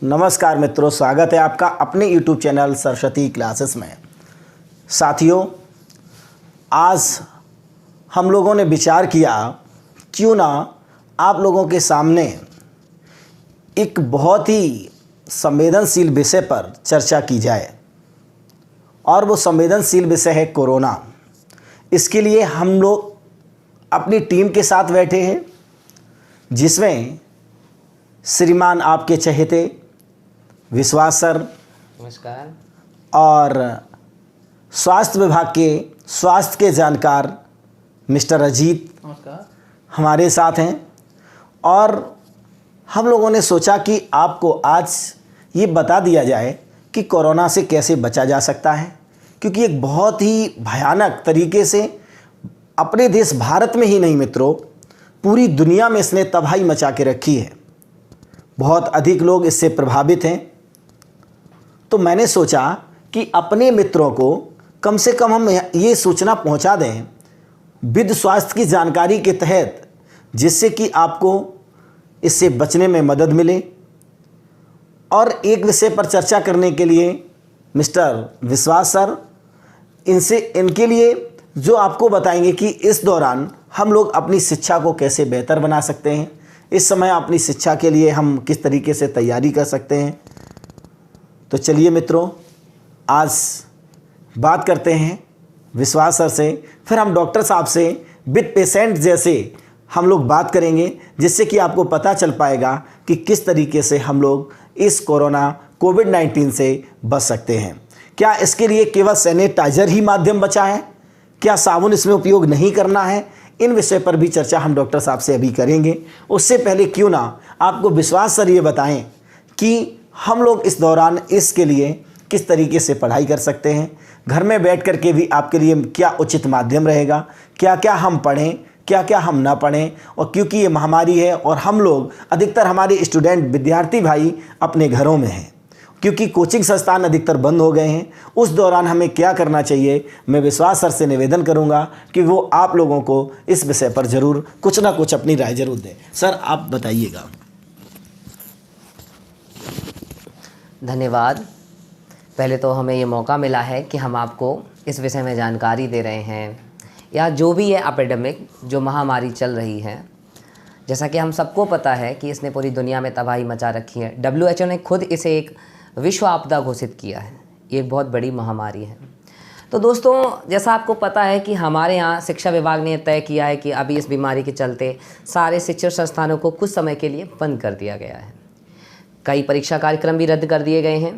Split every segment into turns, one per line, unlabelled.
नमस्कार मित्रों, स्वागत है आपका अपने YouTube चैनल सरस्वती क्लासेस में। साथियों, आज हम लोगों ने विचार किया क्यों ना आप लोगों के सामने एक बहुत ही संवेदनशील विषय पर चर्चा की जाए, और वो संवेदनशील विषय है कोरोना। इसके लिए हम लोग अपनी टीम के साथ बैठे हैं, जिसमें श्रीमान आपके चहेते विश्वास सर,
नमस्कार, और
स्वास्थ्य विभाग के स्वास्थ्य के जानकार मिस्टर अजीत
नमस्कार
हमारे साथ हैं। और हम लोगों ने सोचा कि आपको आज ये बता दिया जाए कि कोरोना से कैसे बचा जा सकता है, क्योंकि एक बहुत ही भयानक तरीके से अपने देश भारत में ही नहीं मित्रों, पूरी दुनिया में इसने तबाही मचा के रखी है। बहुत अधिक लोग इससे प्रभावित हैं। तो मैंने सोचा कि अपने मित्रों को कम से कम हम ये सूचना पहुंचा दें विद स्वास्थ्य की जानकारी के तहत, जिससे कि आपको इससे बचने में मदद मिले। और एक विषय पर चर्चा करने के लिए मिस्टर विश्वास सर इनके लिए जो आपको बताएंगे कि इस दौरान हम लोग अपनी शिक्षा को कैसे बेहतर बना सकते हैं, इस समय अपनी शिक्षा के लिए हम किस तरीके से तैयारी कर सकते हैं। तो चलिए मित्रों, आज बात करते हैं विश्वास सर से, फिर हम डॉक्टर साहब से विद पेशेंट जैसे हम लोग बात करेंगे, जिससे कि आपको पता चल पाएगा कि किस तरीके से हम लोग इस कोरोना कोविड-19 से बच सकते हैं। क्या इसके लिए केवल सैनिटाइजर ही माध्यम बचा है? क्या साबुन इसमें उपयोग नहीं करना है? इन विषय पर भी चर्चा हम डॉक्टर साहब से अभी करेंगे। उससे पहले क्यों ना आपको विश्वास सर ये बताएं कि हम लोग इस दौरान इसके लिए किस तरीके से पढ़ाई कर सकते हैं, घर में बैठ कर के भी आपके लिए क्या उचित माध्यम रहेगा, क्या क्या हम पढ़ें, क्या क्या हम ना पढ़ें। और क्योंकि ये महामारी है और हम लोग अधिकतर हमारे स्टूडेंट विद्यार्थी भाई अपने घरों में हैं, क्योंकि कोचिंग संस्थान अधिकतर बंद हो गए हैं, उस दौरान हमें क्या करना चाहिए, मैं विश्वास सर से निवेदन करूंगा कि वो आप लोगों को इस विषय पर ज़रूर कुछ ना कुछ अपनी राय जरूर दें। सर, आप बताइएगा।
धन्यवाद। पहले तो हमें ये मौका मिला है कि हम आपको इस विषय में जानकारी दे रहे हैं, या जो भी है एपिडेमिक, जो महामारी चल रही है। जैसा कि हम सबको पता है कि इसने पूरी दुनिया में तबाही मचा रखी है। WHO ने खुद इसे एक विश्व आपदा घोषित किया है। ये एक बहुत बड़ी महामारी है। तो दोस्तों, जैसा आपको पता है कि हमारे यहाँ शिक्षा विभाग ने तय किया है कि अभी इस बीमारी के चलते सारे शिक्षण संस्थानों को कुछ समय के लिए बंद कर दिया गया है। कई परीक्षा कार्यक्रम भी रद्द कर दिए गए हैं।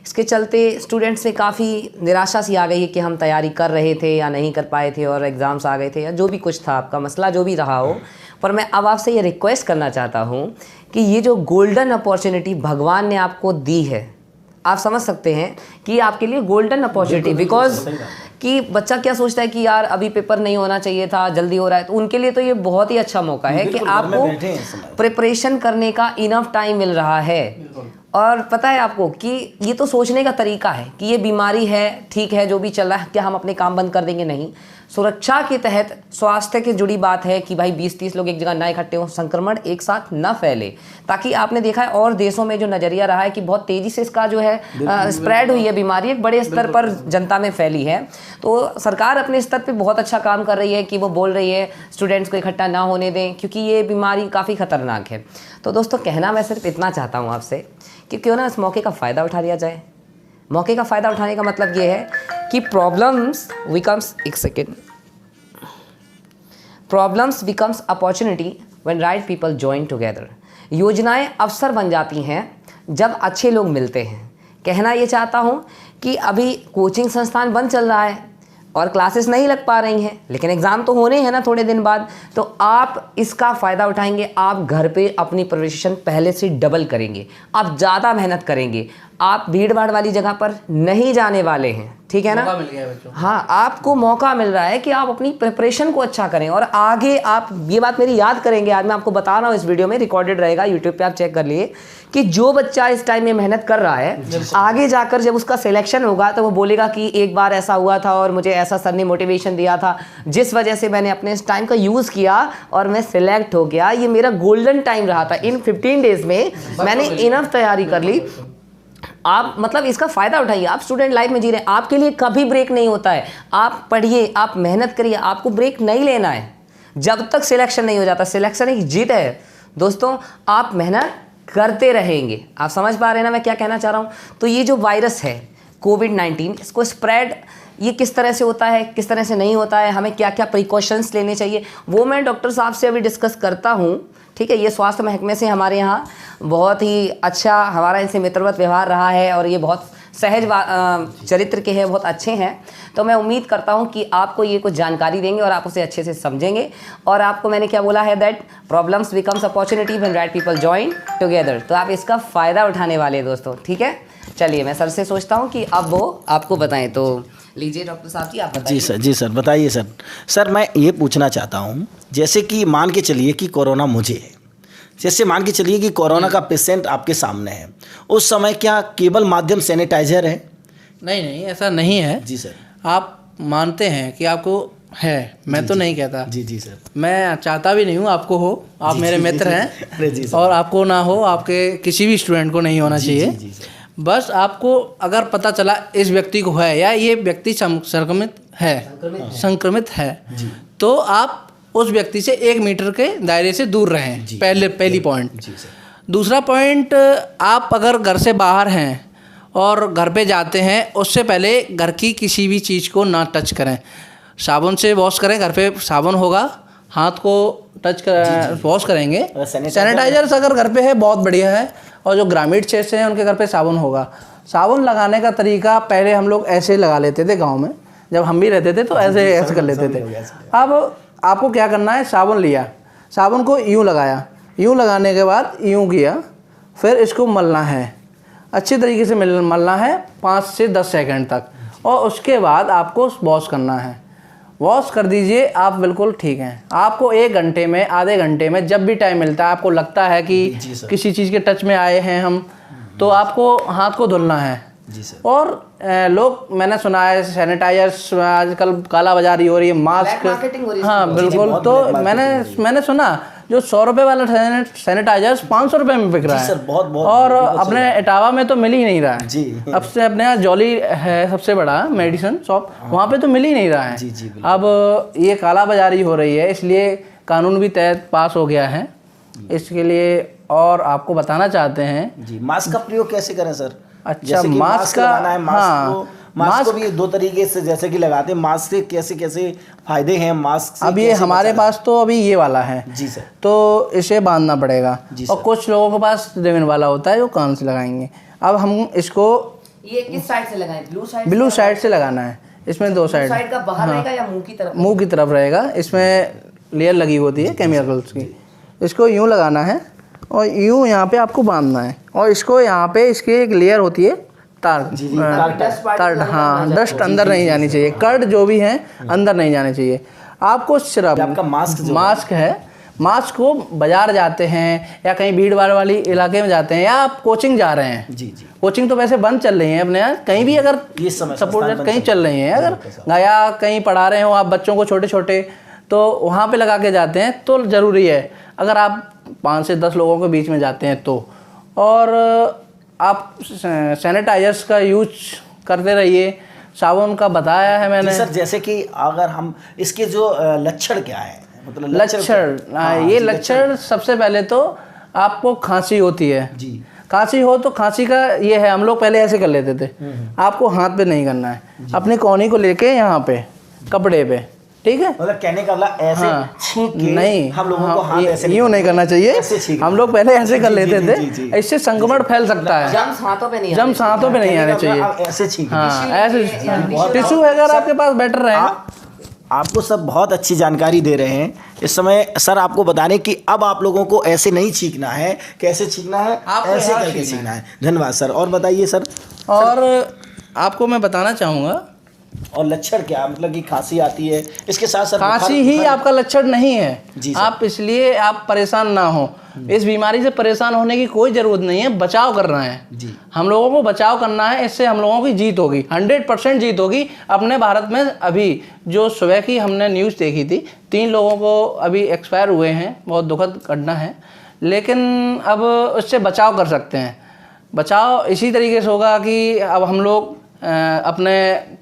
इसके चलते स्टूडेंट्स में काफ़ी निराशा सी आ गई है कि हम तैयारी कर रहे थे या नहीं कर पाए थे और एग्ज़ाम्स आ गए थे, या जो भी कुछ था, आपका मसला जो भी रहा हो। पर मैं अब आपसे ये रिक्वेस्ट करना चाहता हूँ कि ये जो गोल्डन अपॉर्चुनिटी भगवान ने आपको दी है, आप समझ सकते हैं कि आपके लिए गोल्डन अपॉर्चुनिटी, बिकॉज कि बच्चा क्या सोचता है कि यार अभी पेपर नहीं होना चाहिए था, जल्दी हो रहा है, तो उनके लिए तो ये बहुत ही अच्छा मौका है कि आपको प्रिपरेशन करने का इनफ टाइम मिल रहा है। और पता है आपको कि ये तो सोचने का तरीका है कि ये बीमारी है, ठीक है, जो भी चल रहा है, क्या हम अपने काम बंद कर देंगे? नहीं। सुरक्षा के तहत स्वास्थ्य की जुड़ी बात है कि भाई 20-30 लोग एक जगह ना इकट्ठे हों, संक्रमण एक साथ ना फैले। ताकि आपने देखा है और देशों में जो नज़रिया रहा है कि बहुत तेज़ी से इसका जो है स्प्रेड हुई है, बीमारी एक बड़े स्तर पर जनता में फैली है। तो सरकार अपने स्तर पे बहुत अच्छा काम कर रही है कि वो बोल रही है स्टूडेंट्स को इकट्ठा ना होने दें, क्योंकि ये बीमारी काफ़ी ख़तरनाक है। तो दोस्तों, कहना मैं सिर्फ इतना चाहता हूँ आपसे कि क्यों ना इस मौके का फ़ायदा उठा लिया जाए। मौके का फ़ायदा उठाने का मतलब ये है कि problems becomes opportunity when right people join together. योजनाएं अवसर बन जाती हैं जब अच्छे लोग मिलते हैं। कहना ये चाहता हूँ कि अभी कोचिंग संस्थान बंद चल रहा है और क्लासेस नहीं लग पा रही हैं, लेकिन एग्ज़ाम तो होने हैं ना थोड़े दिन बाद, तो आप इसका फ़ायदा उठाएंगे। आप घर पे अपनी प्रिपरेशन पहले से डबल करेंगे, आप ज़्यादा मेहनत करेंगे, आप भीड़ भाड़ वाली जगह पर नहीं जाने वाले हैं, ठीक है ना।
मौका मिल गया बच्चों को।
हाँ, आपको मौका मिल रहा है कि आप अपनी प्रिपरेशन को अच्छा करें और आगे आप ये बात मेरी याद करेंगे। आज मैं आपको बता रहा हूँ, इस वीडियो में रिकॉर्डेड रहेगा, यूट्यूब पे आप चेक कर लिए कि जो बच्चा इस टाइम में मेहनत कर रहा है, आगे जाकर जब उसका सिलेक्शन होगा तो वो बोलेगा कि एक बार ऐसा हुआ था और मुझे ऐसा सर ने मोटिवेशन दिया था, जिस वजह से मैंने अपने इस टाइम का यूज़ किया और मैं सिलेक्ट हो गया। ये मेरा गोल्डन टाइम रहा था। इन 15 डेज में मैंने इनफ तैयारी कर ली। आप मतलब इसका फ़ायदा उठाइए। आप स्टूडेंट लाइफ में जी रहे हैं, आपके लिए कभी ब्रेक नहीं होता है। आप पढ़िए, आप मेहनत करिए, आपको ब्रेक नहीं लेना है जब तक सिलेक्शन नहीं हो जाता। सिलेक्शन एक जीत है दोस्तों, आप मेहनत करते रहेंगे। आप समझ पा रहे हैं ना मैं क्या कहना चाह रहा हूँ। तो ये जो वायरस है कोविड-19, इसको स्प्रेड ये किस तरह से होता है, किस तरह से नहीं होता है, हमें क्या क्या प्रिकॉशंस लेने चाहिए, वो मैं डॉक्टर साहब से अभी डिस्कस करता हूँ, ठीक है। ये स्वास्थ्य महकमे से हमारे यहाँ बहुत ही अच्छा हमारा इनसे मित्रवत व्यवहार रहा है और ये बहुत सहज चरित्र के हैं, बहुत अच्छे हैं। तो मैं उम्मीद करता हूँ कि आपको ये कुछ जानकारी देंगे और आप उसे अच्छे से समझेंगे। और आपको मैंने क्या बोला है, that problems becomes opportunity when right people join together. तो आप इसका फ़ायदा उठाने वाले हैं दोस्तों, ठीक है। चलिए मैं सर से सोचता हूँ कि अब वो आपको बताएं। तो लीजिए डॉक्टर साहब जी, आप बताइए।
जी सर बताइए सर। सर मैं ये पूछना चाहता हूँ, जैसे कि मान के चलिए कि कोरोना मुझे है, जैसे मान के चलिए कि कोरोना का पेशेंट आपके सामने है, उस समय क्या केवल माध्यम सैनिटाइजर है?
नहीं, ऐसा नहीं है।
जी सर।
आप मानते हैं कि आपको है, मैं तो नहीं कहता।
जी सर।
मैं चाहता भी नहीं हूँ आपको हो, आप मेरे मित्र हैं।
अरे जी सर।
और आपको ना हो, आपके किसी भी स्टूडेंट को नहीं होना चाहिए।
जी सर।
बस आपको अगर पता चला इस व्यक्ति को है या ये व्यक्ति संक्रमित है तो आप उस व्यक्ति से 1 मीटर के दायरे से दूर रहें। पहली पॉइंट। दूसरा पॉइंट, आप अगर घर से बाहर हैं और घर पे जाते हैं, उससे पहले घर की किसी भी चीज़ को ना टच करें। साबुन से वॉश करें, घर पे साबुन होगा, हाथ को टच कर वॉश करेंगे। सैनिटाइजर्स अगर घर पे है बहुत बढ़िया है, और जो ग्रामीण क्षेत्र हैं उनके घर पे साबुन होगा। साबुन लगाने का तरीका पहले हम लोग ऐसे लगा लेते थे गांव में, जब हम भी रहते थे तो ऐसे कर लेते थे। अब आपको क्या करना है, साबुन लिया, साबुन को यूँ लगाया, यूँ लगाने के बाद यूँ किया, फिर इसको मलना है, अच्छी तरीके से मलना है 5 से 10 सेकंड तक, और उसके बाद आपको वॉश करना है। वॉश कर दीजिए, आप बिल्कुल ठीक हैं। आपको 1 घंटे में, आधे घंटे में, जब भी टाइम मिलता है, आपको लगता है कि किसी चीज़ के टच में आए हैं हम, तो आपको हाथ को धुलना है।
जी सर।
और लोग, मैंने सुना है सैनिटाइजर्स आजकल काला बाजारी हो रही है, मास्क। हाँ बिल्कुल। तो मैंने सुना जो 100 रुपये वाला सैनिटाइजर्स 500 रुपये में बिक रहा है।
बहुत
और अपने इटावा में तो मिल ही नहीं रहा है
जी।
अब से अपने यहाँ जॉली है सबसे बड़ा मेडिसिन शॉप, वहाँ पे तो मिल ही नहीं रहा है।
जी
अब ये काला बाजारी हो रही है, इसलिए कानून भी तहत पास हो गया है इसके लिए। और आपको बताना चाहते हैं
जी, मास्क का प्रयोग कैसे करें सर?
अच्छा, मास्क का, हाँ,
मास्क को भी 2 तरीके से जैसे कि लगाते हैं, मास्क से कैसे कैसे फायदे हैं मास्क से?
अब ये हमारे पास तो अभी ये वाला है
जी सर,
तो इसे बांधना पड़ेगा।
और
कुछ लोगों के पास रिबन वाला होता है जो कान से लगाएंगे। अब हम इसको
ये किस साइड से लगाएं?
ब्लू साइड से लगाना है। इसमें 2 साइड
का बाहर रहेगा या मुंह की तरफ?
मुंह की तरफ रहेगा। इसमें लेयर लगी होती है केमिकल्स की। इसको यूँ लगाना है और यूँ यहाँ पे आपको बांधना है, और इसको यहाँ पे इसकी एक लेयर होती है कर्ड। हाँ, डस्ट अंदर नहीं जानी चाहिए, कर्ड जो भी है अंदर नहीं जाने चाहिए। आपको सिर्फ
आपका
मास्क है, मास्क को बाजार जाते हैं या कहीं भीड़ भाड़ वाली इलाके में जाते हैं, या आप कोचिंग जा रहे हैं।
जी।
कोचिंग तो वैसे बंद चल रही है अपने यहाँ, कहीं भी अगर सपोज कहीं चल रही हैं, अगर गया कहीं पढ़ा रहे हो आप बच्चों को छोटे छोटे, तो वहाँ पे लगा के जाते हैं तो ज़रूरी है। अगर आप 5 से 10 लोगों के बीच में जाते हैं तो, और आप सैनिटाइजर्स का यूज करते रहिए। साबुन का बताया है मैंने
सर। जैसे कि अगर हम इसके जो लक्षण क्या है, मतलब
लक्षण, ये लक्षण सबसे पहले तो आपको खांसी होती है
जी।
खांसी हो तो खांसी का ये है, हम लोग पहले ऐसे कर लेते थे, आपको हाथ पे नहीं करना है, अपनी कोहनी को लेके यहाँ पे कपड़े पे, ठीक है।
मतलब कहने का मतलब ऐसे छींक के
नहीं,
हम लोगों को हाथ ऐसे
यूँ नहीं करना चाहिए। हम लोग पहले ऐसे कर लेते थे, इससे संक्रमण फैल सकता है।
जम्स हाथों पे नहीं
आने चाहिए।
ऐसे छींक,
हाँ, ऐसे टिश्यू अगर आपके पास बेटर रहे,
आपको सब बहुत अच्छी जानकारी दे रहे हैं इस समय सर। आपको बता दें कि अब आप लोगों को ऐसे नहीं छींकना है, कैसे छींकना है,
आपको
ऐसे
यहाँ
करके
छींकना
छींकना है। धन्यवाद सर। और बताइए सर।
और आपको मैं बताना चाहूँगा,
और लक्षण क्या, मतलब कि खांसी आती है, इसके साथ साथ
खांसी ही आपका लक्षण नहीं है
जी सर।
आप इसलिए आप परेशान ना हो। इस बीमारी से परेशान होने की कोई ज़रूरत नहीं है, बचाव करना है
जी।
हम लोगों को बचाव करना है, इससे हम लोगों की जीत होगी, 100% जीत होगी अपने भारत में। अभी जो सुबह की हमने न्यूज़ देखी थी, 3 लोगों को अभी एक्सपायर हुए हैं, बहुत दुखद घटना है, लेकिन अब उससे बचाव कर सकते हैं। बचाव इसी तरीके से होगा कि अब हम लोग अपने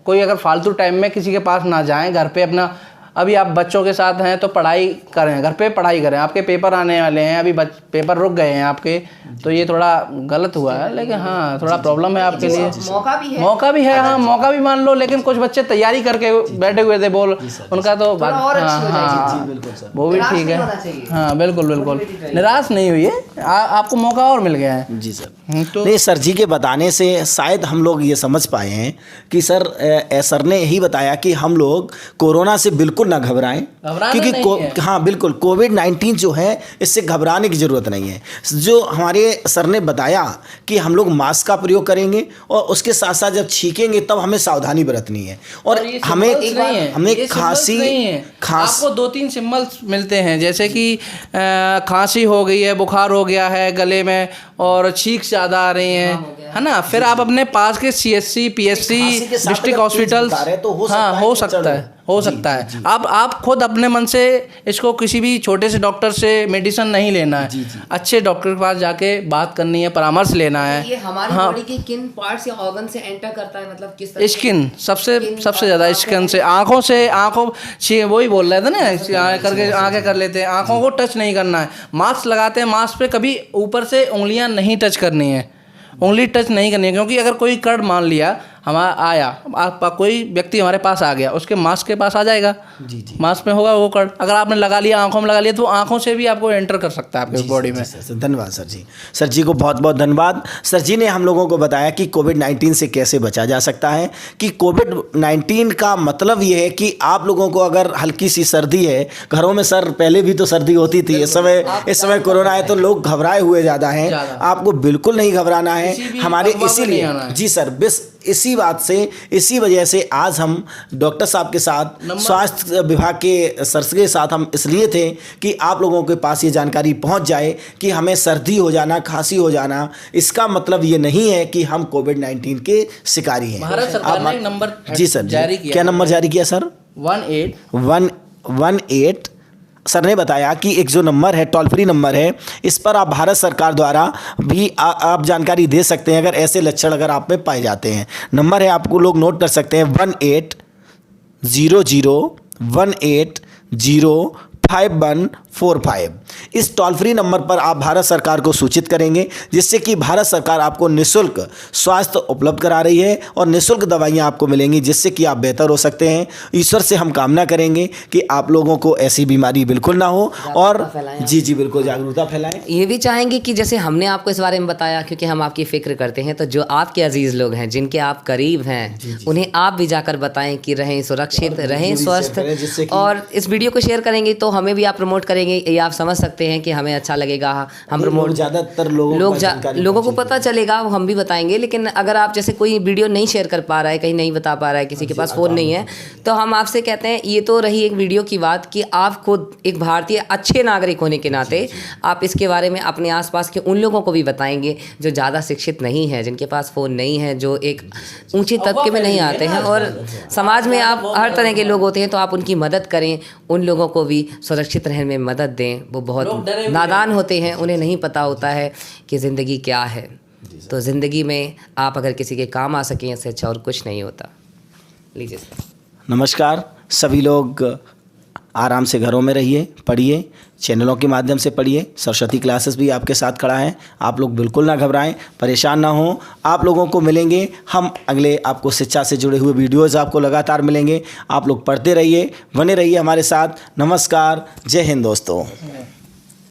कोई अगर फालतू टाइम में किसी के पास ना जाएं, घर पे अपना, अभी आप बच्चों के साथ हैं तो पढ़ाई करें, घर पे पढ़ाई करें। आपके पेपर आने वाले हैं, अभी पेपर रुक गए हैं आपके, तो ये थोड़ा गलत हुआ है, लेकिन हाँ थोड़ा प्रॉब्लम है आपके लिए। मौका भी है, हाँ मौका भी मान लो, लेकिन कुछ बच्चे तैयारी करके बैठे हुए थे, बोल उनका तो हाँ वो भी ठीक है। हाँ बिल्कुल बिल्कुल, निराश नहीं हुई है, आपको मौका और मिल गया है।
जी सर। तो नहीं, सर जी के बताने से शायद हम लोग ये समझ पाए हैं कि सर ने यही बताया कि हम लोग कोरोना से बिल्कुल ना घबराएं, क्योंकि हाँ बिल्कुल कोविड-19 जो है इससे घबराने की ज़रूरत नहीं है। जो हमारे सर ने बताया कि हम लोग मास्क का प्रयोग करेंगे और उसके साथ साथ जब छींकेंगे तब हमें सावधानी बरतनी है। और हमें खांसी
आपको 2-3 सिम्बल्स मिलते हैं, जैसे कि खांसी हो गई है, बुखार हो गया है गले में और छींक ज़्यादा आ रही हैं, है ना। फिर आप अपने पास के CSC PSC डिस्ट्रिक्ट हॉस्पिटल, हाँ हो सकता है आप खुद अपने मन से इसको किसी भी छोटे से डॉक्टर से मेडिसिन नहीं लेना है, अच्छे डॉक्टर के पास जाके बात करनी है, परामर्श लेना है।
ये हमारी बॉडी के किन पार्ट या ऑर्गन से एंटर करता है, मतलब किस तरह?
स्किन सबसे ज़्यादा, स्किन से, आँखों वही बोल रहे थे ना, करके आँखें कर लेते हैं, आँखों को टच नहीं करना है। मास्क लगाते हैं, मास्क पे कभी ऊपर से उंगलियां नहीं टच करनी है, उंगली टच नहीं करनी है, क्योंकि अगर कोई कण मान लिया कोई व्यक्ति हमारे पास आ गया, उसके मास्क के पास आ जाएगा, मास्क में होगा वो कण, अगर आपने लगा लिया, आंखों में लगा लिया, तो आंखों से भी आपको एंटर कर सकता है आपके बॉडी में।
धन्यवाद सर जी। सर जी को बहुत बहुत धन्यवाद। सर जी ने हम लोगों को बताया कि कोविड-19 से कैसे बचा जा सकता है, कि कोविड-19 का मतलब ये है कि आप लोगों को अगर हल्की सी सर्दी है, घरों में सर पहले भी तो सर्दी होती थी, इस समय कोरोना है तो लोग घबराए हुए ज़्यादा हैं। आपको बिल्कुल नहीं घबराना है, हमारे इसीलिए जी सर, बस इसी बात से, इसी वजह से आज हम डॉक्टर साहब के साथ, स्वास्थ्य विभाग के सर के साथ हम इसलिए थे कि आप लोगों के पास ये जानकारी पहुंच जाए कि हमें सर्दी हो जाना, खांसी हो जाना, इसका मतलब ये नहीं है कि हम कोविड-19 के शिकारी हैं।
भारत सरकार ने एक नंबर
जी सर जारी किया। क्या नंबर जारी किया सर? 18 सर ने बताया कि एक जो नंबर है, टोल फ्री नंबर है, इस पर आप भारत सरकार द्वारा भी आप जानकारी दे सकते हैं अगर ऐसे लक्षण अगर आप में पाए जाते हैं। नंबर है, आपको लोग नोट कर सकते हैं, 1800-180545। इस टोल फ्री नंबर पर आप भारत सरकार को सूचित करेंगे, जिससे कि भारत सरकार आपको निःशुल्क स्वास्थ्य उपलब्ध करा रही है और निःशुल्क दवाइयाँ आपको मिलेंगी, जिससे कि आप बेहतर हो सकते हैं। ईश्वर से हम कामना करेंगे कि आप लोगों को ऐसी बीमारी बिल्कुल ना हो, और जी बिल्कुल जागरूकता फैलाएं।
ये भी चाहेंगे कि जैसे हमने आपको इस बारे में बताया, क्योंकि हम आपकी फ़िक्र करते हैं, तो जो आपके अजीज़ लोग हैं, जिनके आप करीब हैं, उन्हें आप भी जाकर बताएं कि रहें सुरक्षित, रहें स्वस्थ, और इस वीडियो को शेयर करेंगे तो हमें भी आप प्रमोट करेंगे। ये आप समझ सकते हैं कि हमें अच्छा लगेगा, हम प्रमोट,
ज़्यादातर
लोगों को पता चलेगा, वो हम भी बताएंगे। लेकिन अगर आप जैसे कोई वीडियो नहीं शेयर कर पा रहा है, कहीं नहीं बता पा रहा है, किसी के पास फ़ोन नहीं है, तो हम आपसे कहते हैं, ये तो रही एक वीडियो की बात कि आप खुद एक भारतीय अच्छे नागरिक होने के नाते आप इसके बारे में अपने आसपास के उन लोगों को भी बताएंगे जो ज़्यादा शिक्षित नहीं है, जिनके पास फ़ोन नहीं है, जो एक ऊँचे तबके में नहीं आते हैं, और समाज में आप हर तरह के लोग होते हैं, तो आप उनकी मदद करें, उन लोगों को भी सुरक्षित रहने में मदद दें। वो बहुत नादान होते हैं, उन्हें नहीं पता होता है कि ज़िंदगी क्या है। तो ज़िंदगी में आप अगर किसी के काम आ सकें, इससे अच्छा और कुछ नहीं होता। लीजिए सर।
नमस्कार, सभी लोग आराम से घरों में रहिए, पढ़िए, चैनलों के माध्यम से पढ़िए। सरस्वती क्लासेस भी आपके साथ खड़ा है, आप लोग बिल्कुल ना घबराएं, परेशान ना हो। आप लोगों को मिलेंगे हम अगले, आपको शिक्षा से जुड़े हुए वीडियोज़ आपको लगातार मिलेंगे। आप लोग पढ़ते रहिए, बने रहिए हमारे साथ। नमस्कार, जय हिंद दोस्तों।